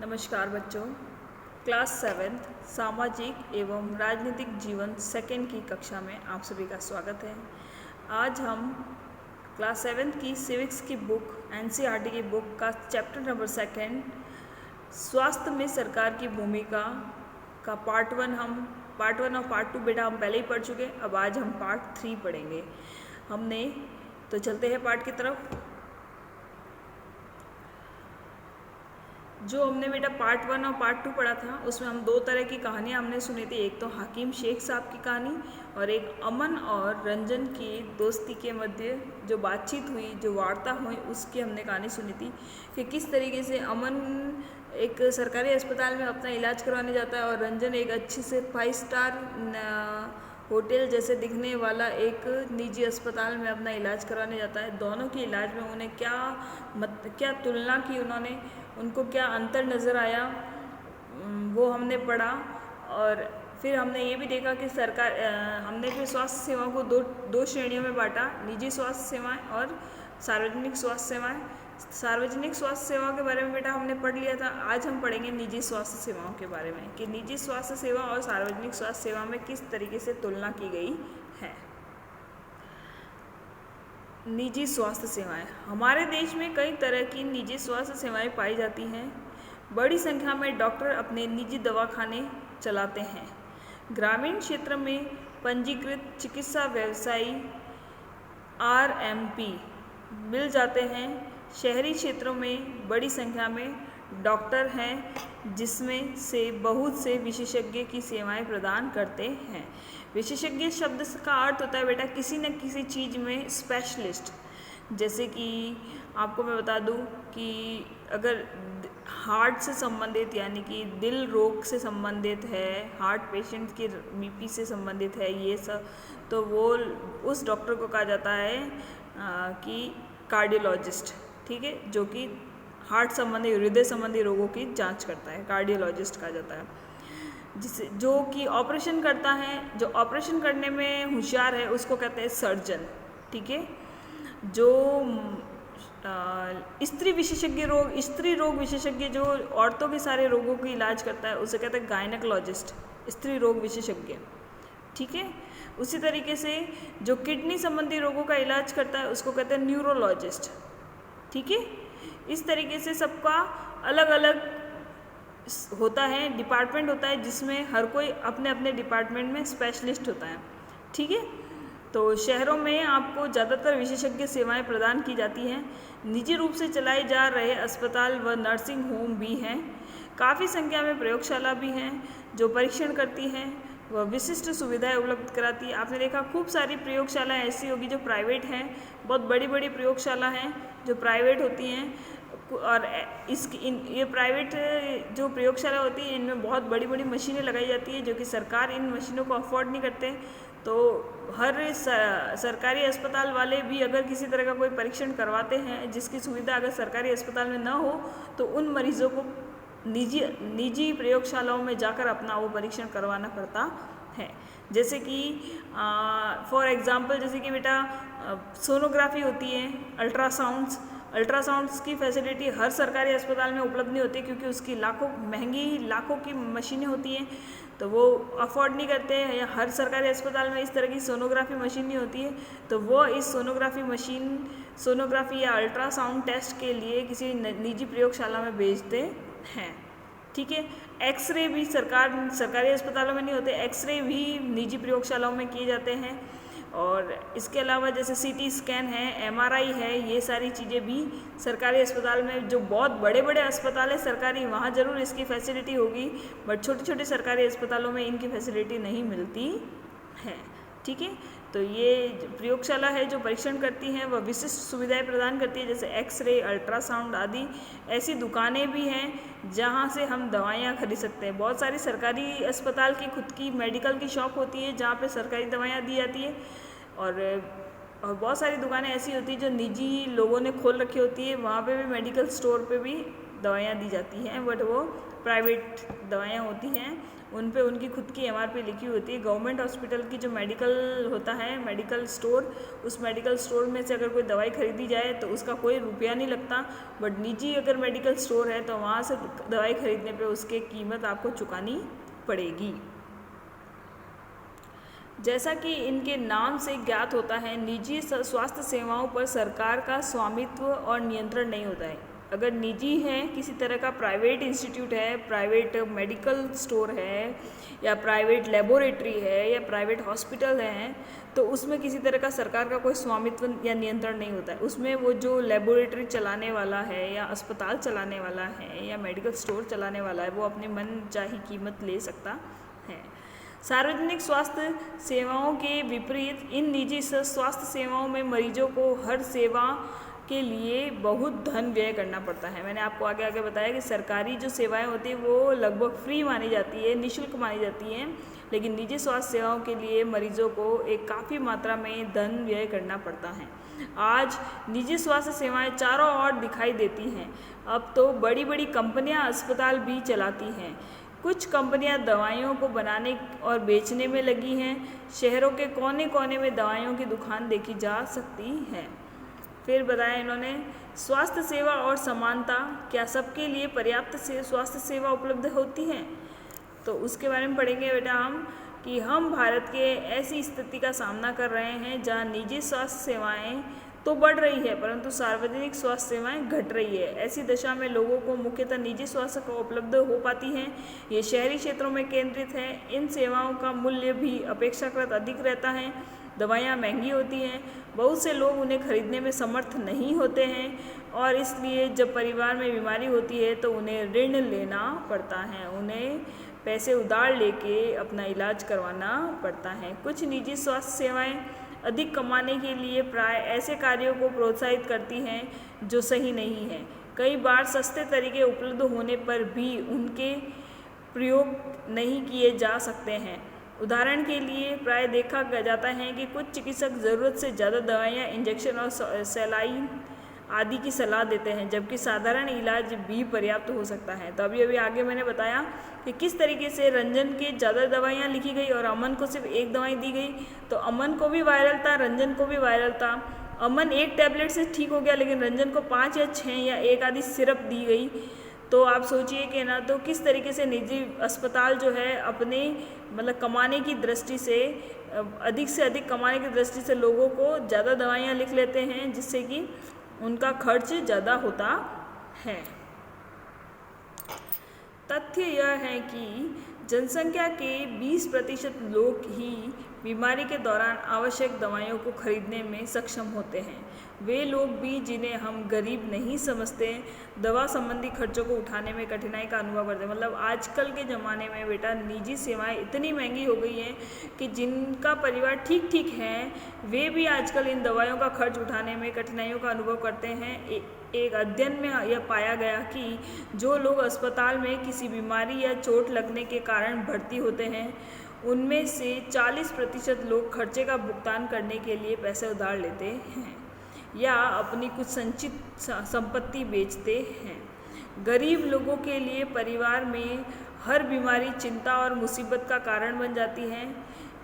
नमस्कार बच्चों। Class seventh सामाजिक एवं राजनीतिक जीवन सेकेंड की कक्षा में आप सभी का स्वागत है। आज हम क्लास सेवेंथ की सिविक्स की बुक एनसीईआरटी की बुक का चैप्टर नंबर सेकेंड स्वास्थ्य में सरकार की भूमिका का पार्ट वन और पार्ट टू बेटा हम पहले ही पढ़ चुके। अब आज हम पार्ट 3 पढ़ेंगे। तो चलते हैं पार्ट की तरफ। जो हमने बेटा पार्ट 1 और पार्ट 2 पढ़ा था उसमें हम दो तरह की कहानियाँ हमने सुनी थी। एक तो हकीम शेख साहब की कहानी और एक अमन और रंजन की दोस्ती के मध्य जो बातचीत हुई, जो वार्ता हुई, उसकी हमने कहानी सुनी थी कि किस तरीके से अमन एक सरकारी अस्पताल में अपना इलाज करवाने जाता है और रंजन एक अच्छी से 5 स्टार होटल जैसे दिखने वाला एक निजी अस्पताल में अपना इलाज करवाने जाता है। दोनों के इलाज में उन्हें क्या तुलना की उन्होंने, उनको क्या अंतर नज़र आया, वो हमने पढ़ा। और फिर हमने ये भी देखा कि हमने फिर स्वास्थ्य सेवाओं को दो श्रेणियों में बांटा, निजी स्वास्थ्य सेवाएं और सार्वजनिक स्वास्थ्य सेवाएं। सार्वजनिक स्वास्थ्य सेवाओं के बारे में बेटा हमने पढ़ लिया था। आज हम पढ़ेंगे निजी स्वास्थ्य सेवाओं के बारे में कि निजी स्वास्थ्य सेवा और सार्वजनिक स्वास्थ्य सेवा में किस तरीके से तुलना की गई है। निजी स्वास्थ्य सेवाएं। हमारे देश में कई तरह की निजी स्वास्थ्य सेवाएं पाई जाती हैं। बड़ी संख्या में डॉक्टर अपने निजी दवाखाने चलाते हैं। ग्रामीण क्षेत्र में पंजीकृत चिकित्सा व्यवसायी आरएमपी मिल जाते हैं। शहरी क्षेत्रों में बड़ी संख्या में डॉक्टर हैं जिसमें से बहुत से विशेषज्ञ की सेवाएं प्रदान करते हैं। विशेषज्ञ शब्द का अर्थ होता है बेटा किसी न किसी चीज़ में स्पेशलिस्ट। जैसे कि आपको मैं बता दूं कि अगर हार्ट से संबंधित यानी कि दिल रोग से संबंधित है, हार्ट पेशेंट के बीपी से संबंधित है, ये सब तो वो उस डॉक्टर को कहा जाता है कि कार्डियोलॉजिस्ट, ठीक है, जो कि हार्ट संबंधी हृदय संबंधी रोगों की जांच करता है, कार्डियोलॉजिस्ट कहा जाता है। जो कि ऑपरेशन करता है, जो ऑपरेशन करने में होशियार है उसको कहते हैं सर्जन, ठीक है। जो स्त्री रोग विशेषज्ञ जो औरतों के सारे रोगों का इलाज करता है उसे कहते हैं गायनेकोलॉजिस्ट, स्त्री रोग विशेषज्ञ, ठीक है। उसी तरीके से जो किडनी संबंधी रोगों का इलाज करता है उसको कहते हैं न्यूरोलॉजिस्ट, ठीक है। इस तरीके से सबका अलग अलग होता है, डिपार्टमेंट होता है जिसमें हर कोई अपने अपने डिपार्टमेंट में स्पेशलिस्ट होता है, ठीक है। तो शहरों में आपको ज़्यादातर विशेषज्ञ सेवाएं प्रदान की जाती हैं। निजी रूप से चलाए जा रहे अस्पताल व नर्सिंग होम भी हैं। काफ़ी संख्या में प्रयोगशाला भी हैं जो परीक्षण करती हैं व विशिष्ट सुविधाएं उपलब्ध कराती है। आपने देखा खूब सारी प्रयोगशाला ऐसी होगी जो प्राइवेट हैं, बहुत बड़ी बड़ी प्रयोगशाला हैं जो प्राइवेट होती हैं। और ये प्राइवेट जो प्रयोगशाला होती है इनमें बहुत बड़ी बड़ी मशीनें लगाई जाती है जो कि सरकार इन मशीनों को अफोर्ड नहीं करते। तो हर सरकारी अस्पताल वाले भी अगर किसी तरह का कोई परीक्षण करवाते हैं जिसकी सुविधा अगर सरकारी अस्पताल में ना हो तो उन मरीजों को निजी प्रयोगशालाओं में जाकर अपना वो परीक्षण करवाना पड़ता है। जैसे कि फॉर एग्जांपल जैसे कि बेटा सोनोग्राफी होती है, अल्ट्रासाउंड्स की फैसिलिटी हर सरकारी अस्पताल में उपलब्ध नहीं होती क्योंकि उसकी लाखों की मशीनें होती हैं, तो वो अफोर्ड नहीं करते हैं या हर सरकारी अस्पताल में इस तरह की सोनोग्राफी मशीन नहीं होती है, तो वो इस सोनोग्राफी या अल्ट्रासाउंड टेस्ट के लिए किसी निजी प्रयोगशाला में भेजते हैं, ठीक है। एक्सरे भी सरकारी अस्पतालों में नहीं होते, एक्सरे भी निजी प्रयोगशालाओं में किए जाते हैं। और इसके अलावा जैसे सीटी स्कैन है, एमआरआई है, ये सारी चीज़ें भी सरकारी अस्पताल में, जो बहुत बड़े बड़े अस्पताल है सरकारी, वहाँ ज़रूर इसकी फैसिलिटी होगी, बट छोटे छोटे सरकारी अस्पतालों में इनकी फैसिलिटी नहीं मिलती है, ठीक है। तो ये प्रयोगशाला है जो परीक्षण करती हैं, वह विशिष्ट सुविधाएं प्रदान करती है जैसे एक्सरे, अल्ट्रासाउंड आदि। ऐसी दुकानें भी हैं जहाँ से हम दवाइयाँ खरीद सकते हैं। बहुत सारी सरकारी अस्पताल की खुद की मेडिकल की शॉप होती है जहाँ पे सरकारी दवाइयाँ दी जाती है, और बहुत सारी दुकानें ऐसी होती हैं जो निजी लोगों ने खोल रखी होती है, वहाँ पे भी मेडिकल स्टोर पे भी दवाइयाँ दी जाती हैं, बट वो प्राइवेट दवाइयाँ होती हैं, उन पे उनकी खुद की MRP लिखी होती है। गवर्नमेंट हॉस्पिटल की जो मेडिकल होता है, मेडिकल स्टोर, उस मेडिकल स्टोर में से अगर कोई दवाई खरीदी जाए तो उसका कोई रुपया नहीं लगता, बट निजी अगर मेडिकल स्टोर है तो वहाँ से दवाई खरीदने पे उसकी कीमत आपको चुकानी पड़ेगी। जैसा कि इनके नाम से ज्ञात होता है, निजी स्वास्थ्य सेवाओं पर सरकार का स्वामित्व और नियंत्रण नहीं होता है। अगर निजी है, किसी तरह का प्राइवेट इंस्टीट्यूट है, प्राइवेट मेडिकल स्टोर है, या प्राइवेट लेबोरेटरी है, या प्राइवेट हॉस्पिटल है, तो उसमें किसी तरह का सरकार का कोई स्वामित्व या नियंत्रण नहीं होता है। उसमें वो जो लेबोरेटरी चलाने वाला है, या अस्पताल चलाने वाला है, या मेडिकल स्टोर चलाने वाला है, वो अपनी मनचाही कीमत ले सकता है। सार्वजनिक स्वास्थ्य सेवाओं के विपरीत इन निजी स्वास्थ्य सेवाओं में मरीजों को हर सेवा के लिए बहुत धन व्यय करना पड़ता है। मैंने आपको आगे आगे बताया कि सरकारी जो सेवाएं होती हैं वो लगभग फ्री मानी जाती है, निःशुल्क मानी जाती हैं, लेकिन निजी स्वास्थ्य सेवाओं के लिए मरीजों को एक काफ़ी मात्रा में धन व्यय करना पड़ता है। आज निजी स्वास्थ्य सेवाएं चारों ओर दिखाई देती हैं। अब तो बड़ी बड़ी कंपनियां अस्पताल भी चलाती हैं। कुछ कंपनियां दवाइयों को बनाने और बेचने में लगी हैं। शहरों के कोने कोने में दवाइयों की दुकान देखी जा सकती है। फिर बताया इन्होंने, स्वास्थ्य सेवा और समानता, क्या सबके लिए पर्याप्त स्वास्थ्य सेवा उपलब्ध होती है? तो उसके बारे में पढ़ेंगे बेटा हम कि हम भारत के ऐसी स्थिति का सामना कर रहे हैं जहां निजी स्वास्थ्य सेवाएं तो बढ़ रही है परंतु सार्वजनिक स्वास्थ्य सेवाएं घट रही है। ऐसी दशा में लोगों को मुख्यतः निजी स्वास्थ्य को उपलब्ध हो पाती हैं। ये शहरी क्षेत्रों में केंद्रित है। इन सेवाओं का मूल्य भी अपेक्षाकृत अधिक रहता है। दवाइयाँ महंगी होती हैं, बहुत से लोग उन्हें खरीदने में समर्थ नहीं होते हैं और इसलिए जब परिवार में बीमारी होती है तो उन्हें ऋण लेना पड़ता है, उन्हें पैसे उधार लेके अपना इलाज करवाना पड़ता है। कुछ निजी स्वास्थ्य सेवाएं अधिक कमाने के लिए प्राय ऐसे कार्यों को प्रोत्साहित करती हैं जो सही नहीं है। कई बार सस्ते तरीके उपलब्ध होने पर भी उनके प्रयोग नहीं किए जा सकते हैं। उदाहरण के लिए प्राय देखा जाता है कि कुछ चिकित्सक ज़रूरत से ज़्यादा दवाइयाँ, इंजेक्शन और सलाइन आदि की सलाह देते हैं, जबकि साधारण इलाज भी पर्याप्त हो सकता है। तो अभी आगे मैंने बताया कि किस तरीके से रंजन के ज़्यादा दवाइयाँ लिखी गई और अमन को सिर्फ एक दवाई दी गई। तो अमन को भी वायरल था, रंजन को भी वायरल था। अमन एक टैबलेट से ठीक हो गया, लेकिन रंजन को 5 या 6 या एक आधी सिरप दी गई। तो आप सोचिए कि ना, तो किस तरीके से निजी अस्पताल जो है अपने मतलब कमाने की दृष्टि से, अधिक से अधिक कमाने की दृष्टि से लोगों को ज़्यादा दवाइयाँ लिख लेते हैं, जिससे कि उनका खर्च ज़्यादा होता है। तथ्य यह है कि जनसंख्या के 20% लोग ही बीमारी के दौरान आवश्यक दवाइयों को खरीदने में सक्षम होते हैं। वे लोग भी जिन्हें हम गरीब नहीं समझते, दवा संबंधी खर्चों को उठाने में कठिनाई का अनुभव करते हैं। मतलब आजकल के ज़माने में बेटा निजी सेवाएं इतनी महंगी हो गई हैं कि जिनका परिवार ठीक ठीक है वे भी आजकल इन दवाइयों का खर्च उठाने में कठिनाइयों का अनुभव करते हैं। एक अध्ययन में यह पाया गया कि जो लोग अस्पताल में किसी बीमारी या चोट लगने के कारण भर्ती होते हैं उनमें से 40% लोग खर्चे का भुगतान करने के लिए पैसे उधार लेते हैं या अपनी कुछ संचित संपत्ति बेचते हैं। गरीब लोगों के लिए परिवार में हर बीमारी चिंता और मुसीबत का कारण बन जाती है।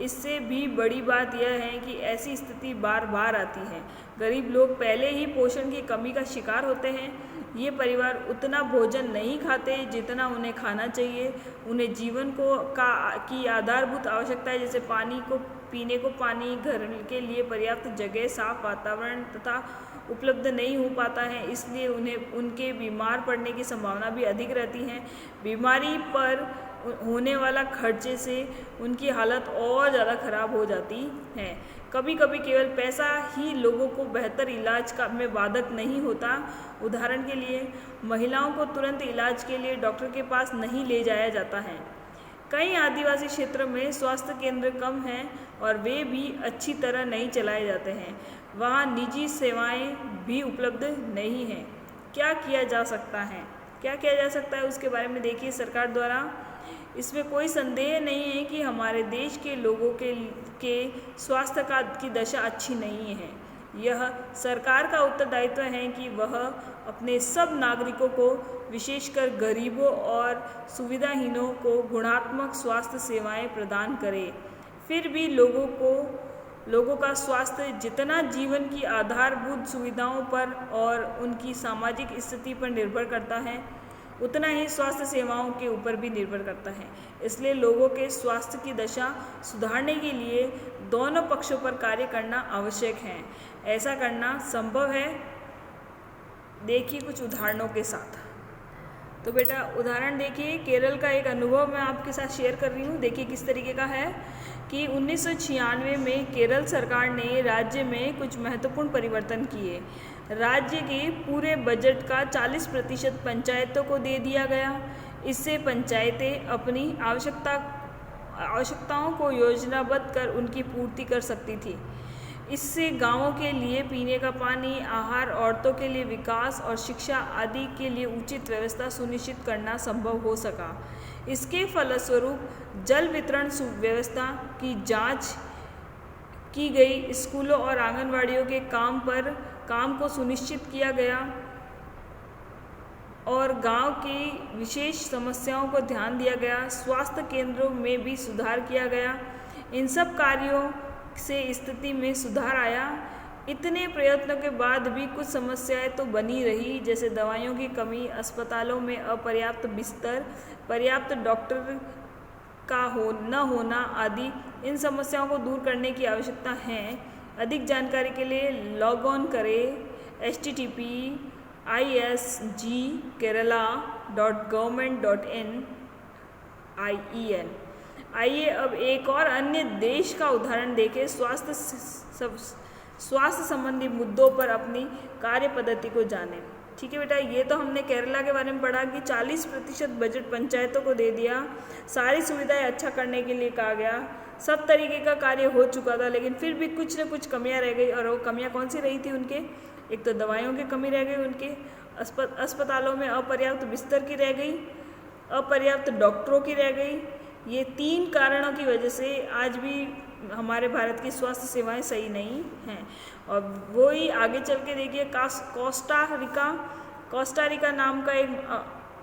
इससे भी बड़ी बात यह है कि ऐसी स्थिति बार बार आती है। गरीब लोग पहले ही पोषण की कमी का शिकार होते हैं। ये परिवार उतना भोजन नहीं खाते जितना उन्हें खाना चाहिए। उन्हें जीवन की आधारभूत आवश्यकताएं जैसे पानी को पीने को पानी, घर के लिए पर्याप्त जगह, साफ वातावरण तथा उपलब्ध नहीं हो पाता है, इसलिए उन्हें उनके बीमार पड़ने की संभावना भी अधिक रहती है। बीमारी पर होने वाला खर्चे से उनकी हालत और ज़्यादा खराब हो जाती है। कभी कभी केवल पैसा ही लोगों को बेहतर इलाज में बाधक नहीं होता। उदाहरण के लिए महिलाओं को तुरंत इलाज के लिए डॉक्टर के पास नहीं ले जाया जाता है। कई आदिवासी क्षेत्रों में स्वास्थ्य केंद्र कम हैं और वे भी अच्छी तरह नहीं चलाए जाते हैं। वहाँ निजी सेवाएं भी उपलब्ध नहीं हैं। क्या किया जा सकता है? क्या किया जा सकता है उसके बारे में देखिए सरकार द्वारा। इसमें कोई संदेह नहीं है कि हमारे देश के लोगों के स्वास्थ्य की दशा अच्छी नहीं है। यह सरकार का उत्तरदायित्व है कि वह अपने सब नागरिकों को, विशेषकर गरीबों और सुविधाहीनों को गुणात्मक स्वास्थ्य सेवाएं प्रदान करे। फिर भी लोगों का स्वास्थ्य जितना जीवन की आधारभूत सुविधाओं पर और उनकी सामाजिक स्थिति पर निर्भर करता है, उतना ही स्वास्थ्य सेवाओं के ऊपर भी निर्भर करता है। इसलिए लोगों के स्वास्थ्य की दशा सुधारने के लिए दोनों पक्षों पर कार्य करना आवश्यक है। ऐसा करना संभव है, देखिए कुछ उदाहरणों के साथ। तो बेटा उदाहरण देखिए, केरल का एक अनुभव मैं आपके साथ शेयर कर रही हूँ। देखिए किस तरीके का है कि 1996 में केरल सरकार ने राज्य में कुछ महत्वपूर्ण परिवर्तन किए। राज्य के पूरे बजट का 40% पंचायतों को दे दिया गया। इससे पंचायतें अपनी आवश्यकताओं को योजनाबद्ध कर उनकी पूर्ति कर सकती थी। इससे गांवों के लिए पीने का पानी, आहार, औरतों के लिए विकास और शिक्षा आदि के लिए उचित व्यवस्था सुनिश्चित करना संभव हो सका। इसके फलस्वरूप जल वितरण व्यवस्था की जांच की गई, स्कूलों और आंगनवाड़ियों के काम को सुनिश्चित किया गया और गांव की विशेष समस्याओं को ध्यान दिया गया। स्वास्थ्य केंद्रों में भी सुधार किया गया। इन सब कार्यों से स्थिति में सुधार आया। इतने प्रयत्नों के बाद भी कुछ समस्याएं तो बनी रही, जैसे दवाइयों की कमी, अस्पतालों में अपर्याप्त बिस्तर, पर्याप्त डॉक्टर का न होना आदि। इन समस्याओं को दूर करने की आवश्यकता है। अधिक जानकारी के लिए लॉग ऑन करें http://isgkerala.government.in। आइए अब एक और अन्य देश का उदाहरण देखें। स्वास्थ्य संबंधी मुद्दों पर अपनी कार्य पद्धति को जानें। ठीक है बेटा, ये तो हमने केरला के बारे में पढ़ा कि 40% बजट पंचायतों को दे दिया, सारी सुविधाएं अच्छा करने के लिए कहा गया, सब तरीके का कार्य हो चुका था, लेकिन फिर भी कुछ न कुछ कमियां रह गई। और वो कमियां कौन सी रही थी उनके? एक तो दवाइयों की कमी रह गई, उनके अस्पतालों में अपर्याप्त बिस्तर की रह गई, अपर्याप्त डॉक्टरों की रह गई। ये 3 कारणों की वजह से आज भी हमारे भारत की स्वास्थ्य सेवाएं सही नहीं हैं। और वही आगे चल के देखिए, कोस्टा रिका नाम का एक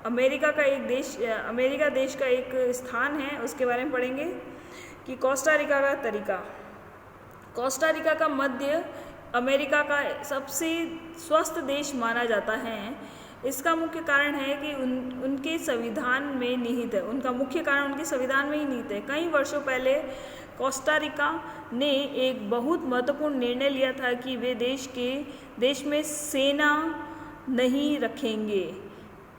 अमेरिका देश का एक स्थान है, उसके बारे में पढ़ेंगे कि कोस्टा रिका का मध्य अमेरिका का सबसे स्वस्थ देश माना जाता है। इसका मुख्य कारण है कि उनके संविधान में निहित है, उनका मुख्य कारण उनके संविधान में ही निहित है। कई वर्षों पहले कोस्टा रिका ने एक बहुत महत्वपूर्ण निर्णय लिया था कि वे देश में सेना नहीं रखेंगे।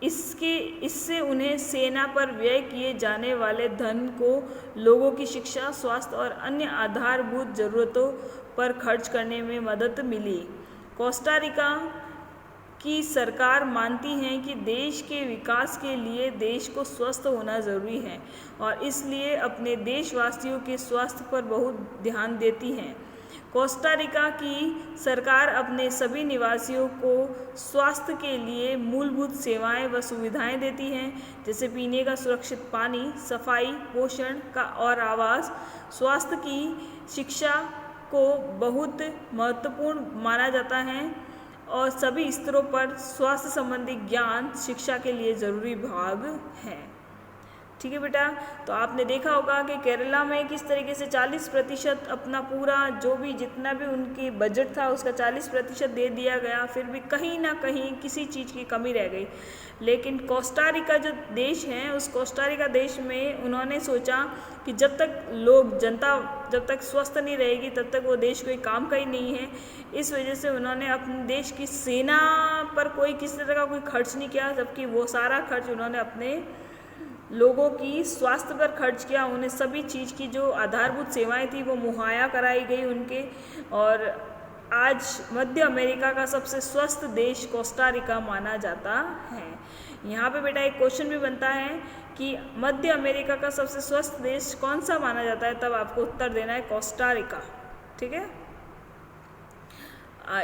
इससे उन्हें सेना पर व्यय किए जाने वाले धन को लोगों की शिक्षा, स्वास्थ्य और अन्य आधारभूत जरूरतों पर खर्च करने में मदद मिली। कोस्टा रिका की सरकार मानती है कि देश के विकास के लिए देश को स्वस्थ होना ज़रूरी है और इसलिए अपने देशवासियों के स्वास्थ्य पर बहुत ध्यान देती है। कोस्टा रिका की सरकार अपने सभी निवासियों को स्वास्थ्य के लिए मूलभूत सेवाएं व सुविधाएं देती हैं, जैसे पीने का सुरक्षित पानी, सफाई, पोषण का और आवास। स्वास्थ्य की शिक्षा को बहुत महत्वपूर्ण माना जाता है और सभी स्तरों पर स्वास्थ्य संबंधी ज्ञान शिक्षा के लिए ज़रूरी भाग है। ठीक है बेटा, तो आपने देखा होगा कि केरला में किस तरीके से 40% अपना पूरा जो भी जितना भी उनकी बजट था उसका 40% दे दिया गया, फिर भी कहीं ना कहीं किसी चीज़ की कमी रह गई। लेकिन कोस्टा रिका जो देश है, उस कोस्टा रिका देश में उन्होंने सोचा कि जब तक जनता जब तक स्वस्थ नहीं रहेगी तब तक वो देश कोई काम का ही नहीं है। इस वजह से उन्होंने अपने देश की सेना पर किसी तरह का कोई खर्च नहीं किया, जबकि वो सारा खर्च उन्होंने अपने लोगों की स्वास्थ्य पर खर्च किया। उन्हें सभी चीज़ की जो आधारभूत सेवाएं थी वो मुहैया कराई गई उनके। और आज मध्य अमेरिका का सबसे स्वस्थ देश कोस्टा रिका माना जाता है। यहाँ पे बेटा एक क्वेश्चन भी बनता है कि मध्य अमेरिका का सबसे स्वस्थ देश कौन सा माना जाता है, तब आपको उत्तर देना है कोस्टा रिका। ठीक है,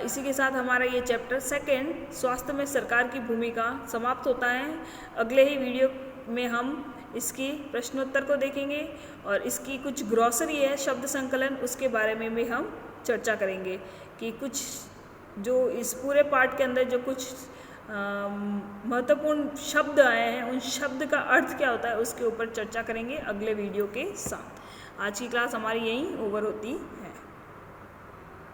इसी के साथ हमारा ये चैप्टर 2 स्वास्थ्य में सरकार की भूमिका समाप्त होता है। अगले ही वीडियो में हम इसकी प्रश्नोत्तर को देखेंगे और इसकी कुछ ग्रॉसरी है, शब्द संकलन, उसके बारे में भी हम चर्चा करेंगे कि कुछ जो इस पूरे पाठ के अंदर जो कुछ महत्वपूर्ण शब्द आए हैं उन शब्द का अर्थ क्या होता है उसके ऊपर चर्चा करेंगे अगले वीडियो के साथ। आज की क्लास हमारी यहीं ओवर होती